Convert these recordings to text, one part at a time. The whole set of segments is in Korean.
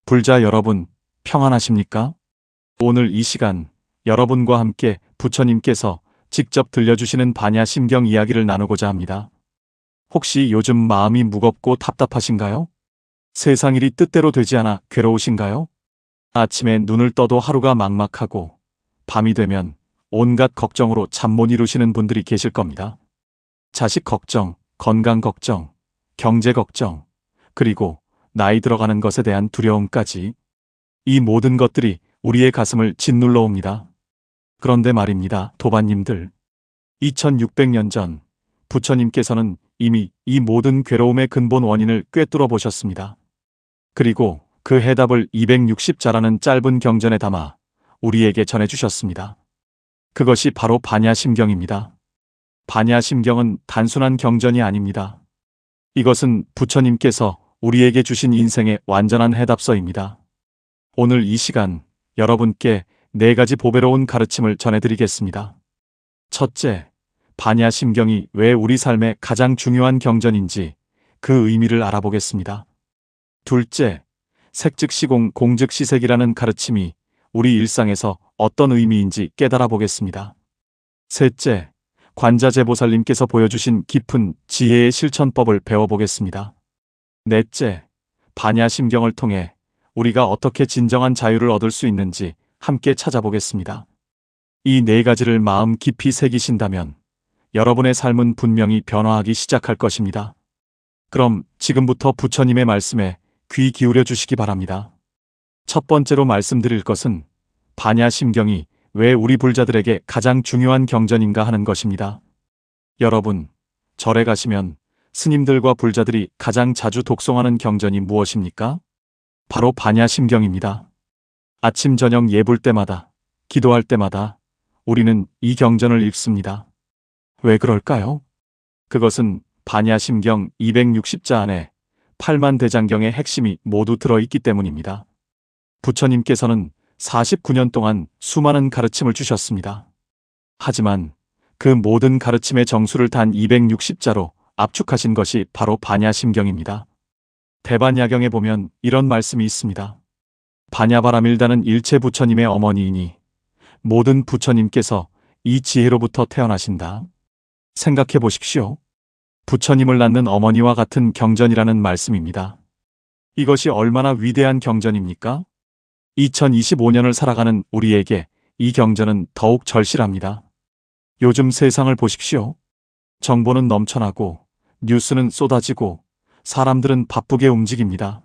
불자 여러분, 평안하십니까? 오늘 이 시간 여러분과 함께 부처님께서 직접 들려주시는 반야심경 이야기를 나누고자 합니다. 혹시 요즘 마음이 무겁고 답답하신가요? 세상 일이 뜻대로 되지 않아 괴로우신가요? 아침에 눈을 떠도 하루가 막막하고 밤이 되면 온갖 걱정으로 잠 못 이루시는 분들이 계실 겁니다. 자식 걱정, 건강 걱정, 경제 걱정, 그리고 나이 들어가는 것에 대한 두려움까지, 이 모든 것들이 우리의 가슴을 짓눌러 옵니다. 그런데 말입니다, 도반님들. 2600년 전 부처님께서는 이미 이 모든 괴로움의 근본 원인을 꿰뚫어 보셨습니다. 그리고 그 해답을 260자라는 짧은 경전에 담아 우리에게 전해주셨습니다. 그것이 바로 반야심경입니다. 반야심경은 단순한 경전이 아닙니다. 이것은 부처님께서 우리에게 주신 인생의 완전한 해답서입니다. 오늘 이 시간 여러분께 4가지 보배로운 가르침을 전해드리겠습니다. 첫째, 반야심경이 왜 우리 삶의 가장 중요한 경전인지 그 의미를 알아보겠습니다. 둘째, 색즉시공 공즉시색이라는 가르침이 우리 일상에서 어떤 의미인지 깨달아 보겠습니다. 셋째, 관자재보살님께서 보여주신 깊은 지혜의 실천법을 배워보겠습니다. 넷째, 반야심경을 통해 우리가 어떻게 진정한 자유를 얻을 수 있는지 함께 찾아보겠습니다. 이 4가지를 마음 깊이 새기신다면 여러분의 삶은 분명히 변화하기 시작할 것입니다. 그럼 지금부터 부처님의 말씀에 귀 기울여 주시기 바랍니다. 첫 번째로 말씀드릴 것은 반야심경이 왜 우리 불자들에게 가장 중요한 경전인가 하는 것입니다. 여러분, 절에 가시면 스님들과 불자들이 가장 자주 독송하는 경전이 무엇입니까? 바로 반야심경입니다. 아침 저녁 예불 때마다, 기도할 때마다 우리는 이 경전을 읽습니다. 왜 그럴까요? 그것은 반야심경 260자 안에 8만대장경의 핵심이 모두 들어있기 때문입니다. 부처님께서는 49년 동안 수많은 가르침을 주셨습니다. 하지만 그 모든 가르침의 정수를 단 260자로 압축하신 것이 바로 반야심경입니다. 대반야경에 보면 이런 말씀이 있습니다. 반야바라밀다는 일체 부처님의 어머니이니 모든 부처님께서 이 지혜로부터 태어나신다. 생각해 보십시오. 부처님을 낳는 어머니와 같은 경전이라는 말씀입니다. 이것이 얼마나 위대한 경전입니까? 2025년을 살아가는 우리에게 이 경전은 더욱 절실합니다. 요즘 세상을 보십시오. 정보는 넘쳐나고 뉴스는 쏟아지고 사람들은 바쁘게 움직입니다.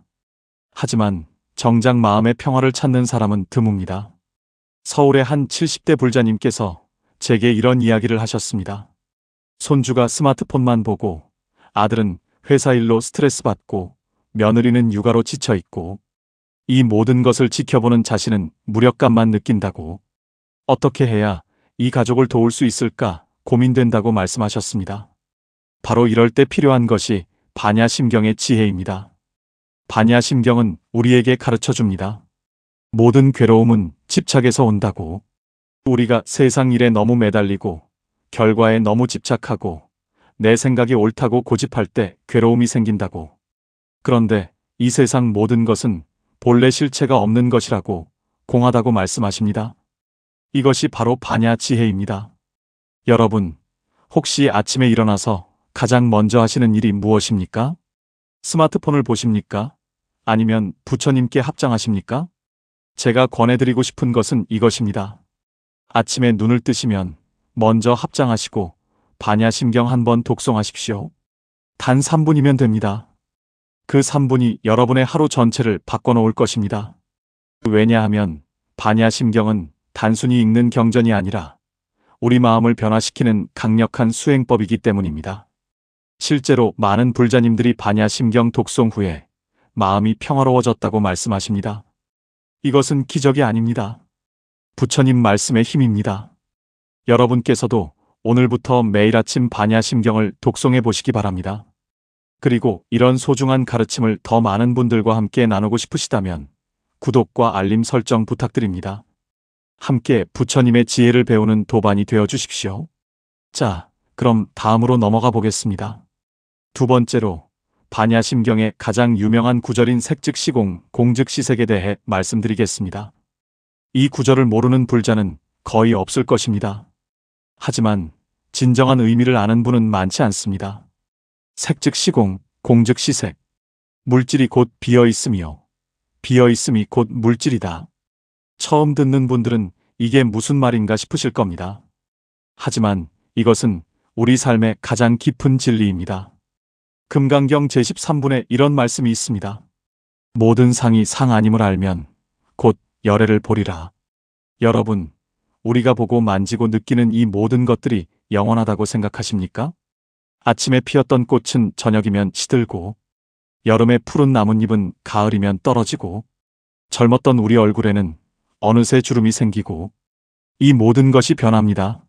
하지만 정작 마음의 평화를 찾는 사람은 드뭅니다. 서울의 한 70대 불자님께서 제게 이런 이야기를 하셨습니다. 손주가 스마트폰만 보고 아들은 회사 일로 스트레스 받고 며느리는 육아로 지쳐 있고 이 모든 것을 지켜보는 자신은 무력감만 느낀다고, 어떻게 해야 이 가족을 도울 수 있을까 고민된다고 말씀하셨습니다. 바로 이럴 때 필요한 것이 반야심경의 지혜입니다. 반야심경은 우리에게 가르쳐 줍니다. 모든 괴로움은 집착에서 온다고. 우리가 세상 일에 너무 매달리고 결과에 너무 집착하고 내 생각이 옳다고 고집할 때 괴로움이 생긴다고. 그런데 이 세상 모든 것은 본래 실체가 없는 것이라고, 공하다고 말씀하십니다. 이것이 바로 반야 지혜입니다. 여러분, 혹시 아침에 일어나서 가장 먼저 하시는 일이 무엇입니까? 스마트폰을 보십니까? 아니면 부처님께 합장하십니까? 제가 권해드리고 싶은 것은 이것입니다. 아침에 눈을 뜨시면 먼저 합장하시고 반야심경 한번 독송하십시오. 단 3분이면 됩니다. 그 3분이 여러분의 하루 전체를 바꿔놓을 것입니다. 왜냐하면 반야심경은 단순히 읽는 경전이 아니라 우리 마음을 변화시키는 강력한 수행법이기 때문입니다. 실제로 많은 불자님들이 반야심경 독송 후에 마음이 평화로워졌다고 말씀하십니다. 이것은 기적이 아닙니다. 부처님 말씀의 힘입니다. 여러분께서도 오늘부터 매일 아침 반야심경을 독송해 보시기 바랍니다. 그리고 이런 소중한 가르침을 더 많은 분들과 함께 나누고 싶으시다면 구독과 알림 설정 부탁드립니다. 함께 부처님의 지혜를 배우는 도반이 되어 주십시오. 자, 그럼 다음으로 넘어가 보겠습니다. 두 번째로 반야심경의 가장 유명한 구절인 색즉시공, 공즉시색에 대해 말씀드리겠습니다. 이 구절을 모르는 불자는 거의 없을 것입니다. 하지만 진정한 의미를 아는 분은 많지 않습니다. 색즉시공, 공즉시색. 물질이 곧 비어있음이요. 비어있음이 곧 물질이다. 처음 듣는 분들은 이게 무슨 말인가 싶으실 겁니다. 하지만 이것은 우리 삶의 가장 깊은 진리입니다. 금강경 제13분에 이런 말씀이 있습니다. 모든 상이 상 아님을 알면 곧 열애를 보리라. 여러분, 우리가 보고 만지고 느끼는 이 모든 것들이 영원하다고 생각하십니까? 아침에 피었던 꽃은 저녁이면 시들고, 여름의 푸른 나뭇잎은 가을이면 떨어지고, 젊었던 우리 얼굴에는 어느새 주름이 생기고, 이 모든 것이 변합니다.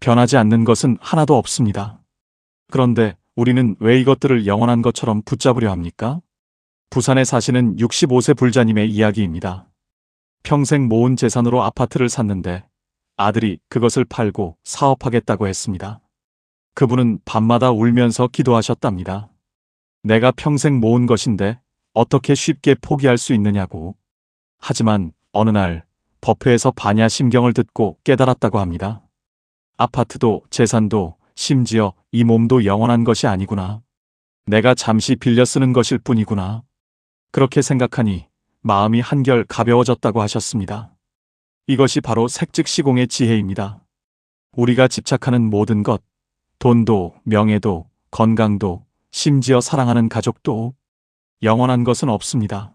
변하지 않는 것은 하나도 없습니다. 그런데 우리는 왜 이것들을 영원한 것처럼 붙잡으려 합니까? 부산에 사시는 65세 불자님의 이야기입니다. 평생 모은 재산으로 아파트를 샀는데 아들이 그것을 팔고 사업하겠다고 했습니다. 그분은 밤마다 울면서 기도하셨답니다. 내가 평생 모은 것인데 어떻게 쉽게 포기할 수 있느냐고. 하지만 어느 날 법회에서 반야심경을 듣고 깨달았다고 합니다. 아파트도 재산도 심지어 이 몸도 영원한 것이 아니구나. 내가 잠시 빌려 쓰는 것일 뿐이구나. 그렇게 생각하니 마음이 한결 가벼워졌다고 하셨습니다. 이것이 바로 색즉시공의 지혜입니다. 우리가 집착하는 모든 것, 돈도, 명예도, 건강도, 심지어 사랑하는 가족도 영원한 것은 없습니다.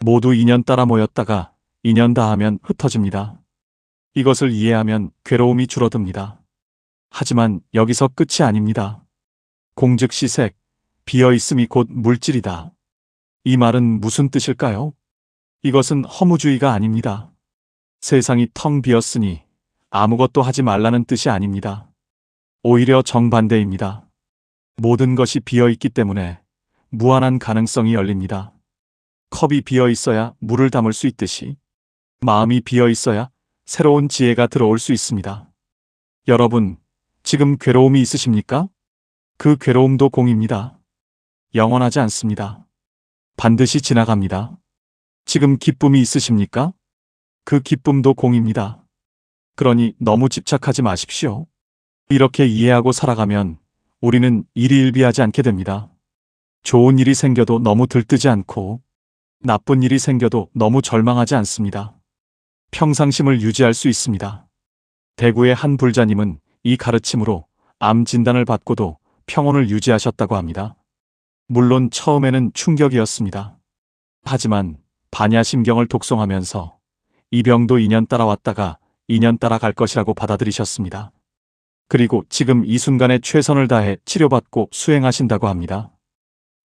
모두 인연 따라 모였다가 인연 다하면 흩어집니다. 이것을 이해하면 괴로움이 줄어듭니다. 하지만 여기서 끝이 아닙니다. 공즉시색, 비어있음이 곧 물질이다. 이 말은 무슨 뜻일까요? 이것은 허무주의가 아닙니다. 세상이 텅 비었으니 아무것도 하지 말라는 뜻이 아닙니다. 오히려 정반대입니다. 모든 것이 비어있기 때문에 무한한 가능성이 열립니다. 컵이 비어있어야 물을 담을 수 있듯이 마음이 비어있어야 새로운 지혜가 들어올 수 있습니다. 여러분, 지금 괴로움이 있으십니까? 그 괴로움도 공입니다. 영원하지 않습니다. 반드시 지나갑니다. 지금 기쁨이 있으십니까? 그 기쁨도 공입니다. 그러니 너무 집착하지 마십시오. 이렇게 이해하고 살아가면 우리는 일희일비하지 않게 됩니다. 좋은 일이 생겨도 너무 들뜨지 않고 나쁜 일이 생겨도 너무 절망하지 않습니다. 평상심을 유지할 수 있습니다. 대구의 한 불자님은 이 가르침으로 암 진단을 받고도 평온을 유지하셨다고 합니다. 물론 처음에는 충격이었습니다. 하지만 반야심경을 독송하면서 이 병도 인연 따라왔다가 인연 따라갈 것이라고 받아들이셨습니다. 그리고 지금 이 순간에 최선을 다해 치료받고 수행하신다고 합니다.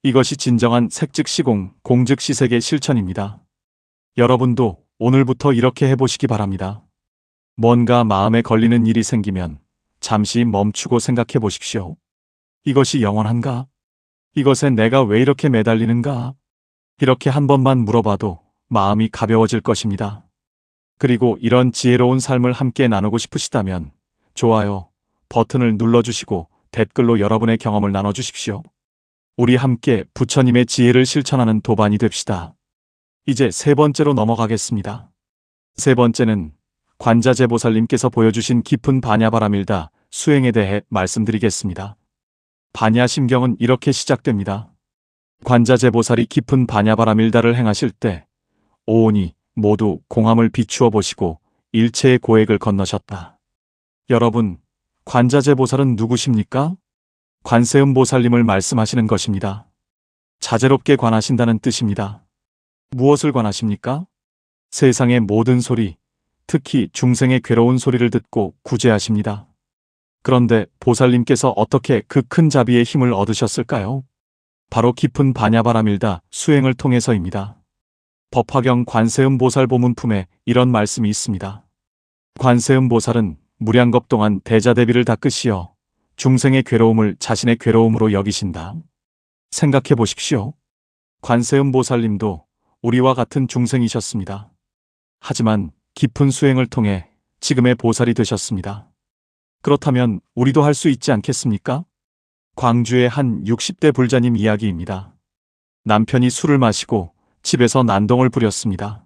이것이 진정한 색즉시공, 공즉시색의 실천입니다. 여러분도 오늘부터 이렇게 해보시기 바랍니다. 뭔가 마음에 걸리는 일이 생기면 잠시 멈추고 생각해 보십시오. 이것이 영원한가? 이것에 내가 왜 이렇게 매달리는가? 이렇게 한 번만 물어봐도 마음이 가벼워질 것입니다. 그리고 이런 지혜로운 삶을 함께 나누고 싶으시다면 좋아요 버튼을 눌러주시고 댓글로 여러분의 경험을 나눠주십시오. 우리 함께 부처님의 지혜를 실천하는 도반이 됩시다. 이제 세 번째로 넘어가겠습니다. 세 번째는 관자재보살님께서 보여주신 깊은 반야바라밀다 수행에 대해 말씀드리겠습니다. 반야심경은 이렇게 시작됩니다. 관자재보살이 깊은 반야바라밀다를 행하실 때 오온이 모두 공함을 비추어 보시고 일체의 고액을 건너셨다. 여러분, 관자재보살은 누구십니까? 관세음보살님을 말씀하시는 것입니다. 자제롭게 관하신다는 뜻입니다. 무엇을 관하십니까? 세상의 모든 소리, 특히 중생의 괴로운 소리를 듣고 구제하십니다. 그런데 보살님께서 어떻게 그 큰 자비의 힘을 얻으셨을까요? 바로 깊은 반야바라밀다 수행을 통해서입니다. 법화경 관세음보살 보문품에 이런 말씀이 있습니다. 관세음보살은 무량겁 동안 대자대비를 닦으시어 중생의 괴로움을 자신의 괴로움으로 여기신다. 생각해 보십시오. 관세음보살님도 우리와 같은 중생이셨습니다. 하지만 깊은 수행을 통해 지금의 보살이 되셨습니다. 그렇다면 우리도 할 수 있지 않겠습니까? 광주의 한 60대 불자님 이야기입니다. 남편이 술을 마시고 집에서 난동을 부렸습니다.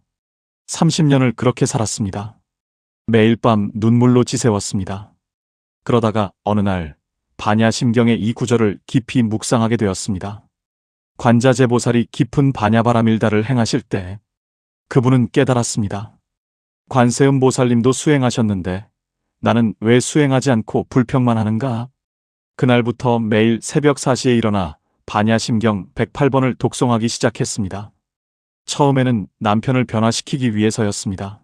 30년을 그렇게 살았습니다. 매일 밤 눈물로 지새웠습니다. 그러다가 어느 날 반야심경의 이 구절을 깊이 묵상하게 되었습니다. 관자재보살이 깊은 반야바라밀다를 행하실 때 그분은 깨달았습니다. 관세음보살님도 수행하셨는데 나는 왜 수행하지 않고 불평만 하는가? 그날부터 매일 새벽 4시에 일어나 반야심경 108번을 독송하기 시작했습니다. 처음에는 남편을 변화시키기 위해서였습니다.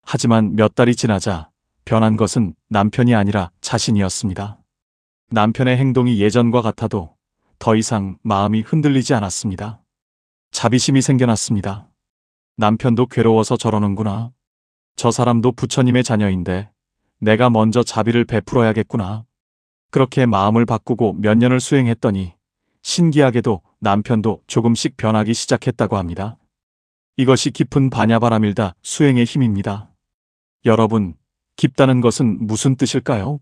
하지만 몇 달이 지나자 변한 것은 남편이 아니라 자신이었습니다. 남편의 행동이 예전과 같아도 더 이상 마음이 흔들리지 않았습니다. 자비심이 생겨났습니다. 남편도 괴로워서 저러는구나. 저 사람도 부처님의 자녀인데 내가 먼저 자비를 베풀어야겠구나. 그렇게 마음을 바꾸고 몇 년을 수행했더니 신기하게도 남편도 조금씩 변하기 시작했다고 합니다. 이것이 깊은 반야바라밀다 수행의 힘입니다. 여러분, 깊다는 것은 무슨 뜻일까요?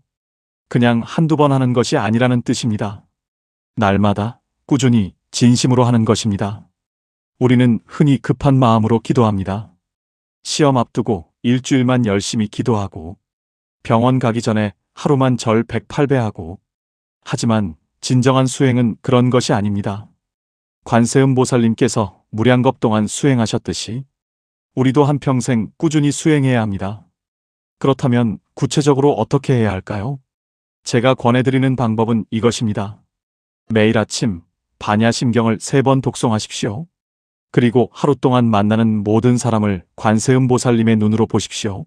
그냥 한두 번 하는 것이 아니라는 뜻입니다. 날마다 꾸준히 진심으로 하는 것입니다. 우리는 흔히 급한 마음으로 기도합니다. 시험 앞두고 일주일만 열심히 기도하고 병원 가기 전에 하루만 절 108배 하고 하지만 진정한 수행은 그런 것이 아닙니다. 관세음보살님께서 무량겁 동안 수행하셨듯이 우리도 한평생 꾸준히 수행해야 합니다. 그렇다면 구체적으로 어떻게 해야 할까요? 제가 권해드리는 방법은 이것입니다. 매일 아침 반야심경을 3번 독송하십시오. 그리고 하루 동안 만나는 모든 사람을 관세음보살님의 눈으로 보십시오.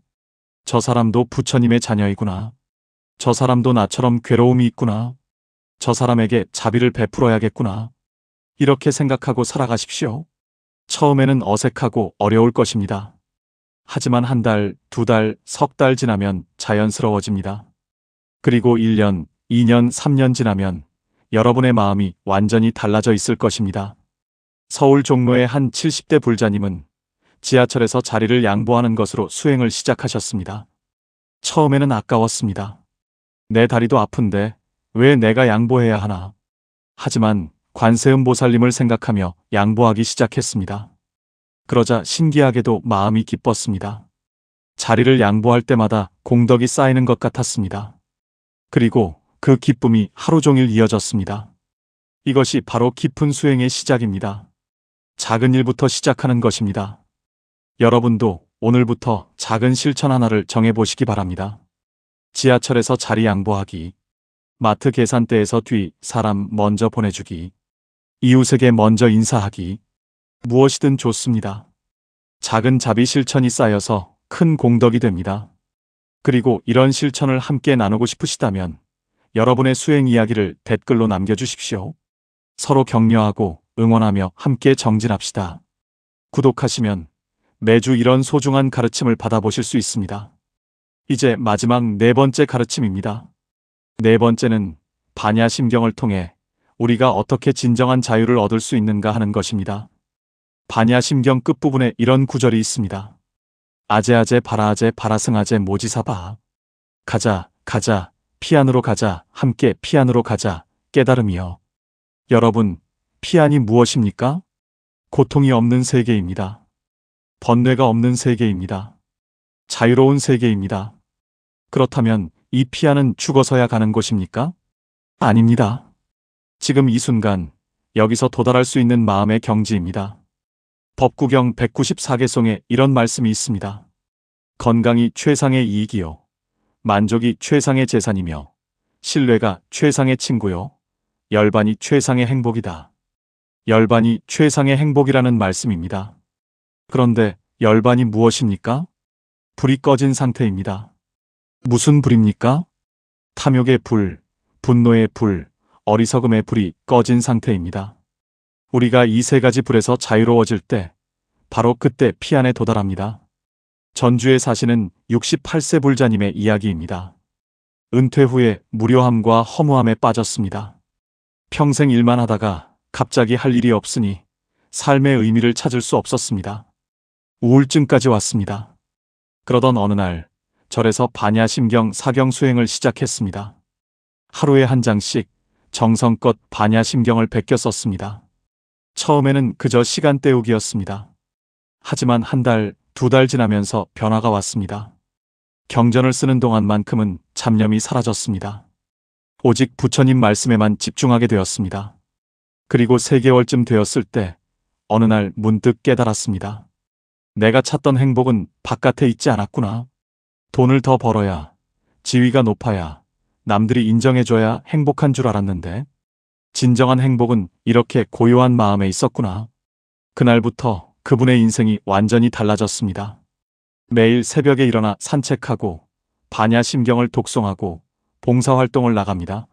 저 사람도 부처님의 자녀이구나. 저 사람도 나처럼 괴로움이 있구나. 저 사람에게 자비를 베풀어야겠구나. 이렇게 생각하고 살아가십시오. 처음에는 어색하고 어려울 것입니다. 하지만 한 달, 2달, 석 달 지나면 자연스러워집니다. 그리고 1년, 2년, 3년 지나면 여러분의 마음이 완전히 달라져 있을 것입니다. 서울 종로의 한 70대 불자님은 지하철에서 자리를 양보하는 것으로 수행을 시작하셨습니다. 처음에는 아까웠습니다. 내 다리도 아픈데 왜 내가 양보해야 하나? 하지만 관세음보살님을 생각하며 양보하기 시작했습니다. 그러자 신기하게도 마음이 기뻤습니다. 자리를 양보할 때마다 공덕이 쌓이는 것 같았습니다. 그리고 그 기쁨이 하루 종일 이어졌습니다. 이것이 바로 깊은 수행의 시작입니다. 작은 일부터 시작하는 것입니다. 여러분도 오늘부터 작은 실천 하나를 정해보시기 바랍니다. 지하철에서 자리 양보하기, 마트 계산대에서 뒤 사람 먼저 보내주기, 이웃에게 먼저 인사하기, 무엇이든 좋습니다. 작은 자비 실천이 쌓여서 큰 공덕이 됩니다. 그리고 이런 실천을 함께 나누고 싶으시다면 여러분의 수행 이야기를 댓글로 남겨주십시오. 서로 격려하고 응원하며 함께 정진합시다. 구독하시면 매주 이런 소중한 가르침을 받아보실 수 있습니다. 이제 마지막 4번째 가르침입니다. 4번째는 반야심경을 통해 우리가 어떻게 진정한 자유를 얻을 수 있는가 하는 것입니다. 반야심경 끝부분에 이런 구절이 있습니다. 아제아제 바라아제 바라승아제 모지사바. 가자, 가자, 피안으로 가자, 함께 피안으로 가자, 깨달음이여. 여러분, 피안이 무엇입니까? 고통이 없는 세계입니다. 번뇌가 없는 세계입니다. 자유로운 세계입니다. 그렇다면 이 피안은 죽어서야 가는 곳입니까? 아닙니다. 지금 이 순간 여기서 도달할 수 있는 마음의 경지입니다. 법구경 194개송에 이런 말씀이 있습니다. 건강이 최상의 이익이요. 만족이 최상의 재산이며 신뢰가 최상의 친구요. 열반이 최상의 행복이다. 열반이 최상의 행복이라는 말씀입니다. 그런데 열반이 무엇입니까? 불이 꺼진 상태입니다. 무슨 불입니까? 탐욕의 불, 분노의 불, 어리석음의 불이 꺼진 상태입니다. 우리가 이 3가지 불에서 자유로워질 때 바로 그때 피안에 도달합니다. 전주에 사시는 68세 불자님의 이야기입니다. 은퇴 후에 무료함과 허무함에 빠졌습니다. 평생 일만 하다가 갑자기 할 일이 없으니 삶의 의미를 찾을 수 없었습니다. 우울증까지 왔습니다. 그러던 어느 날 절에서 반야심경 사경 수행을 시작했습니다. 하루에 한 장씩 정성껏 반야심경을 베껴 썼습니다. 처음에는 그저 시간 때우기였습니다. 하지만 한 달, 두 달 지나면서 변화가 왔습니다. 경전을 쓰는 동안만큼은 잡념이 사라졌습니다. 오직 부처님 말씀에만 집중하게 되었습니다. 그리고 3개월쯤 되었을 때 어느 날 문득 깨달았습니다. 내가 찾던 행복은 바깥에 있지 않았구나. 돈을 더 벌어야, 지위가 높아야, 남들이 인정해줘야 행복한 줄 알았는데 진정한 행복은 이렇게 고요한 마음에 있었구나. 그날부터 그분의 인생이 완전히 달라졌습니다. 매일 새벽에 일어나 산책하고 반야심경을 독송하고 봉사활동을 나갑니다.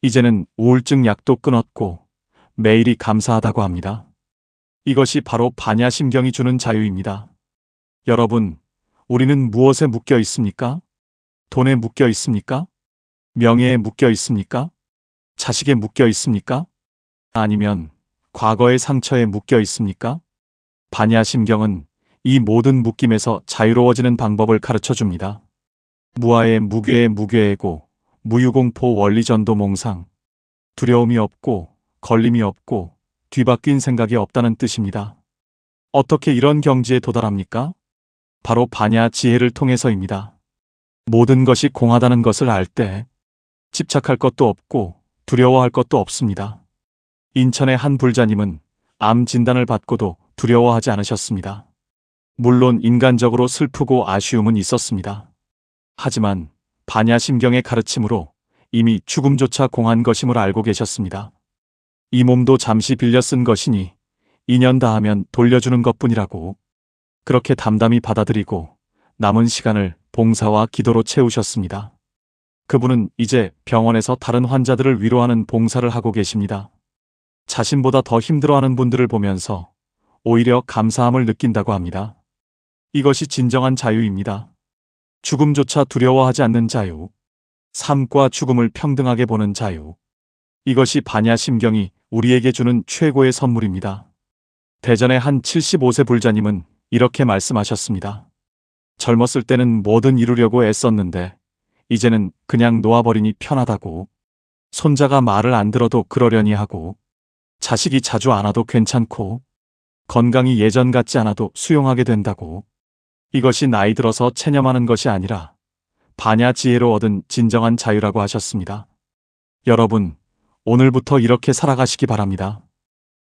이제는 우울증 약도 끊었고 매일이 감사하다고 합니다. 이것이 바로 반야심경이 주는 자유입니다. 여러분, 우리는 무엇에 묶여 있습니까? 돈에 묶여 있습니까? 명예에 묶여 있습니까? 자식에 묶여 있습니까? 아니면 과거의 상처에 묶여 있습니까? 반야심경은 이 모든 묶임에서 자유로워지는 방법을 가르쳐 줍니다. 무아의 무괴의 무괴애고 무유공포 원리전도몽상. 두려움이 없고 걸림이 없고 뒤바뀐 생각이 없다는 뜻입니다. 어떻게 이런 경지에 도달합니까? 바로 반야 지혜를 통해서입니다. 모든 것이 공하다는 것을 알 때 집착할 것도 없고 두려워할 것도 없습니다. 인천의 한 불자님은 암 진단을 받고도 두려워하지 않으셨습니다. 물론 인간적으로 슬프고 아쉬움은 있었습니다. 하지만 반야심경의 가르침으로 이미 죽음조차 공한 것임을 알고 계셨습니다. 이 몸도 잠시 빌려 쓴 것이니 2년 다 하면 돌려주는 것뿐이라고. 그렇게 담담히 받아들이고 남은 시간을 봉사와 기도로 채우셨습니다. 그분은 이제 병원에서 다른 환자들을 위로하는 봉사를 하고 계십니다. 자신보다 더 힘들어하는 분들을 보면서 오히려 감사함을 느낀다고 합니다. 이것이 진정한 자유입니다. 죽음조차 두려워하지 않는 자유. 삶과 죽음을 평등하게 보는 자유. 이것이 반야심경이 우리에게 주는 최고의 선물입니다. 대전의 한 75세 불자님은 이렇게 말씀하셨습니다. 젊었을 때는 뭐든 이루려고 애썼는데 이제는 그냥 놓아버리니 편하다고. 손자가 말을 안 들어도 그러려니 하고, 자식이 자주 안 와도 괜찮고, 건강이 예전 같지 않아도 수용하게 된다고. 이것이 나이 들어서 체념하는 것이 아니라 반야 지혜로 얻은 진정한 자유라고 하셨습니다. 여러분, 오늘부터 이렇게 살아가시기 바랍니다.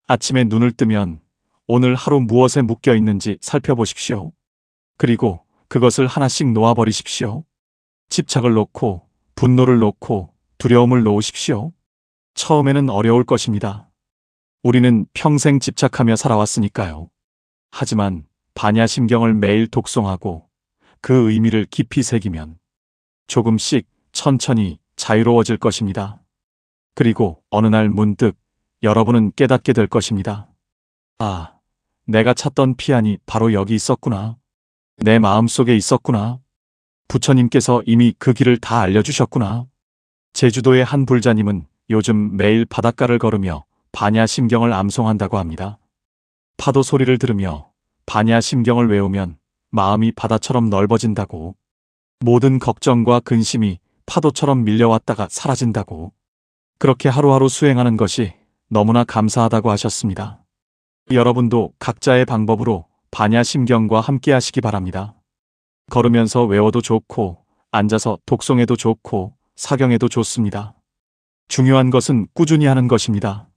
아침에 눈을 뜨면 오늘 하루 무엇에 묶여 있는지 살펴보십시오. 그리고 그것을 하나씩 놓아버리십시오. 집착을 놓고, 분노를 놓고, 두려움을 놓으십시오. 처음에는 어려울 것입니다. 우리는 평생 집착하며 살아왔으니까요. 하지만 반야심경을 매일 독송하고 그 의미를 깊이 새기면 조금씩 천천히 자유로워질 것입니다. 그리고 어느 날 문득 여러분은 깨닫게 될 것입니다. 아, 내가 찾던 피안이 바로 여기 있었구나. 내 마음속에 있었구나. 부처님께서 이미 그 길을 다 알려주셨구나. 제주도의 한 불자님은 요즘 매일 바닷가를 걸으며 반야심경을 암송한다고 합니다. 파도 소리를 들으며 반야심경을 외우면 마음이 바다처럼 넓어진다고. 모든 걱정과 근심이 파도처럼 밀려왔다가 사라진다고. 그렇게 하루하루 수행하는 것이 너무나 감사하다고 하셨습니다. 여러분도 각자의 방법으로 반야심경과 함께 하시기 바랍니다. 걸으면서 외워도 좋고, 앉아서 독송해도 좋고, 사경해도 좋습니다. 중요한 것은 꾸준히 하는 것입니다.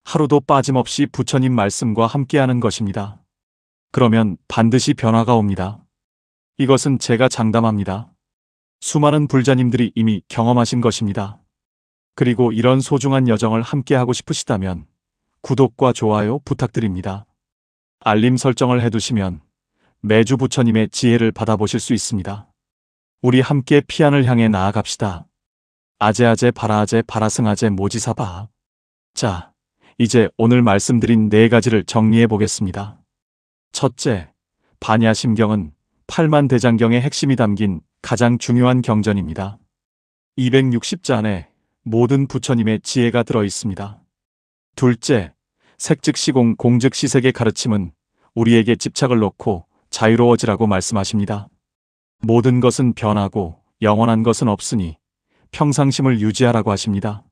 하루도 빠짐없이 부처님 말씀과 함께하는 것입니다. 그러면 반드시 변화가 옵니다. 이것은 제가 장담합니다. 수많은 불자님들이 이미 경험하신 것입니다. 그리고 이런 소중한 여정을 함께하고 싶으시다면 구독과 좋아요 부탁드립니다. 알림 설정을 해두시면 매주 부처님의 지혜를 받아보실 수 있습니다. 우리 함께 피안을 향해 나아갑시다. 아제아제 바라아제 바라승아제 모지사바. 자, 이제 오늘 말씀드린 4가지를 정리해 보겠습니다. 첫째, 반야심경은 8만 대장경의 핵심이 담긴 가장 중요한 경전입니다. 260잔에 모든 부처님의 지혜가 들어 있습니다. 둘째, 색즉시공 공즉시색의 가르침은 우리에게 집착을 놓고 자유로워지라고 말씀하십니다. 모든 것은 변하고 영원한 것은 없으니 평상심을 유지하라고 하십니다.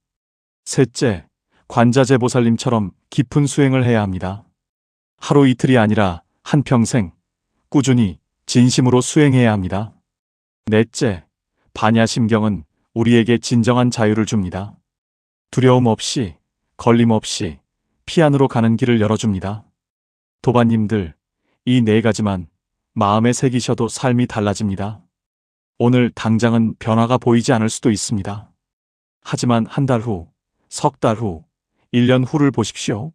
셋째, 관자재 보살님처럼 깊은 수행을 해야 합니다. 하루 이틀이 아니라 한평생 꾸준히 진심으로 수행해야 합니다. 넷째, 반야심경은 우리에게 진정한 자유를 줍니다. 두려움 없이, 걸림 없이 피 안으로 가는 길을 열어줍니다. 도반님들, 이 네 가지만 마음에 새기셔도 삶이 달라집니다. 오늘 당장은 변화가 보이지 않을 수도 있습니다. 하지만 한 달 후, 석 달 후, 1년 후를 보십시오.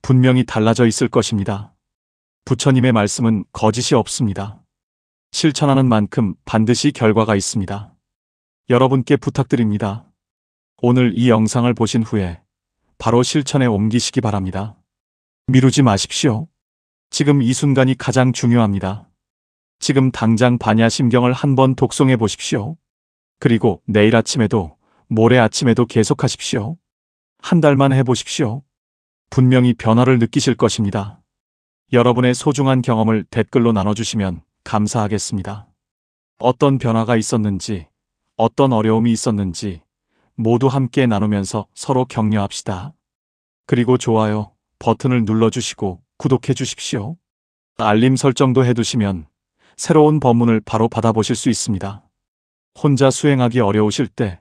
분명히 달라져 있을 것입니다. 부처님의 말씀은 거짓이 없습니다. 실천하는 만큼 반드시 결과가 있습니다. 여러분께 부탁드립니다. 오늘 이 영상을 보신 후에 바로 실천에 옮기시기 바랍니다. 미루지 마십시오. 지금 이 순간이 가장 중요합니다. 지금 당장 반야심경을 한번 독송해 보십시오. 그리고 내일 아침에도 모레 아침에도 계속하십시오. 한 달만 해보십시오. 분명히 변화를 느끼실 것입니다. 여러분의 소중한 경험을 댓글로 나눠주시면 감사하겠습니다. 어떤 변화가 있었는지, 어떤 어려움이 있었는지 모두 함께 나누면서 서로 격려합시다. 그리고 좋아요 버튼을 눌러주시고 구독해 주십시오. 알림 설정도 해두시면 새로운 법문을 바로 받아보실 수 있습니다. 혼자 수행하기 어려우실 때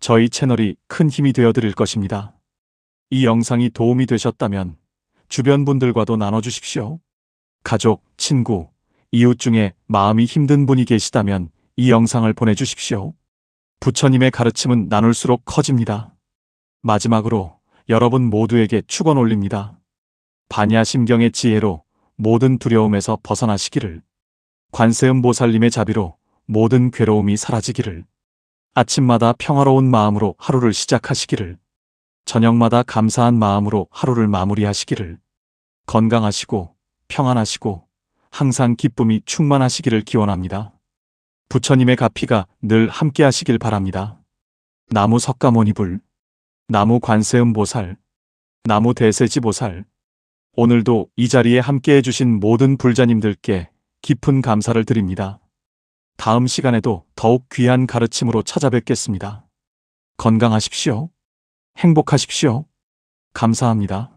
저희 채널이 큰 힘이 되어 드릴 것입니다. 이 영상이 도움이 되셨다면 주변 분들과도 나눠주십시오. 가족, 친구, 이웃 중에 마음이 힘든 분이 계시다면 이 영상을 보내주십시오. 부처님의 가르침은 나눌수록 커집니다. 마지막으로 여러분 모두에게 축원 올립니다. 반야심경의 지혜로 모든 두려움에서 벗어나시기를, 관세음 보살님의 자비로 모든 괴로움이 사라지기를, 아침마다 평화로운 마음으로 하루를 시작하시기를, 저녁마다 감사한 마음으로 하루를 마무리하시기를, 건강하시고 평안하시고 항상 기쁨이 충만하시기를 기원합니다. 부처님의 가피가 늘 함께 하시길 바랍니다. 나무 석가모니불, 나무 관세음 보살, 나무 대세지 보살. 오늘도 이 자리에 함께 해주신 모든 불자님들께 깊은 감사를 드립니다. 다음 시간에도 더욱 귀한 가르침으로 찾아뵙겠습니다. 건강하십시오. 행복하십시오. 감사합니다.